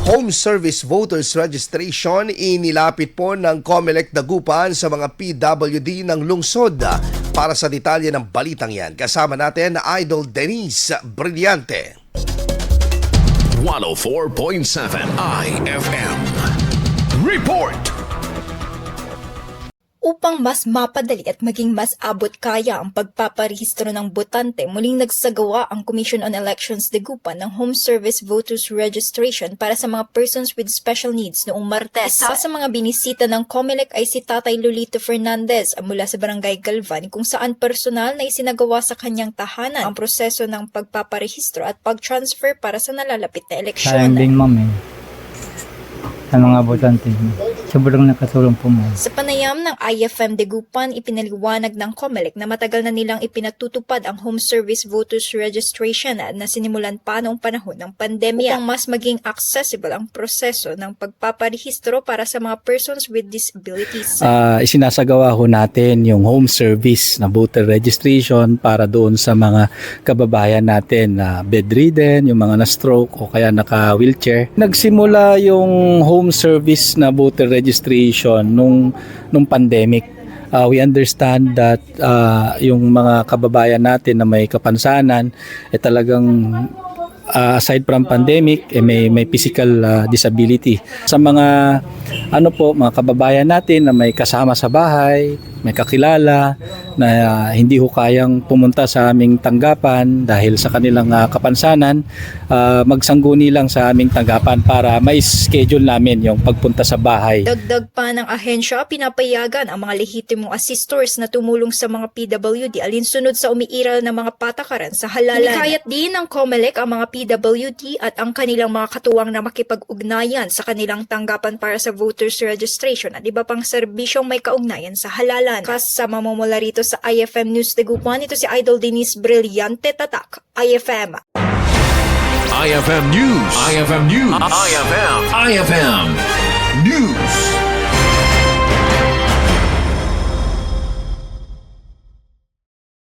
Home Service Voters Registration inilapit po ng COMELEC Dagupan sa mga PWD ng lungsod. Para sa detalye ng balitang yan, kasama natin Idol Denise Brillante. 104.7 IFM Report. Upang mas mapadali at maging mas abot-kaya ang pagpaparehistro ng botante, muling nagsagawa ang Commission on Elections Dagupan ng Home Service Voters Registration para sa mga persons with special needs noong Martes. Isa sa mga binisita ng COMELEC ay si Tatay Lolito Fernandez mula sa Barangay Galvan, kung saan personal na isinagawa sa kanyang tahanan ang proseso ng pagpaparehistro at pag-transfer para sa nalalapit na eleksyon. Sayang din, ma'am, sa mga botante. Sobrang nakatulong po, ma'am. Sa panayam ng IFM Dagupan, ipinaliwanag ng COMELEC na matagal na nilang ipinatutupad ang Home Service Voters Registration na sinimulan pa noong panahon ng pandemya upang mas maging accessible ang proseso ng pagpaparehistro para sa mga persons with disabilities. Isinasagawa ho natin yung home service na voter registration para doon sa mga kababayan natin na bedridden, yung mga na-stroke o kaya naka-wheelchair. Nagsimula yung home service na voter registration nung pandemic. We understand that yung mga kababayan natin na may kapansanan talagang aside from pandemic may physical disability. Sa mga mga kababayan natin na may kasama sa bahay, may kakilala na hindi ho kayang pumunta sa aming tanggapan dahil sa kanilang kapansanan, magsangguni lang sa aming tanggapan para mai-schedule namin yung pagpunta sa bahay. Dagdag pa ng ahensya, pinapayagan ang mga lehitimong assistors na tumulong sa mga PWD alinsunod sa umiiral na mga patakaran sa halalan. Hinikayat din ng COMELEC ang mga PWD at ang kanilang mga katuwang na makipag-ugnayan sa kanilang tanggapan para sa voters registration at iba pang serbisyong may kaugnayan sa halalan. Kasama mo mula rito sa IFM News Dagupan, ito si Idol Denise Brillante, Tatak, IFM. IFM News. IFM News. IFM.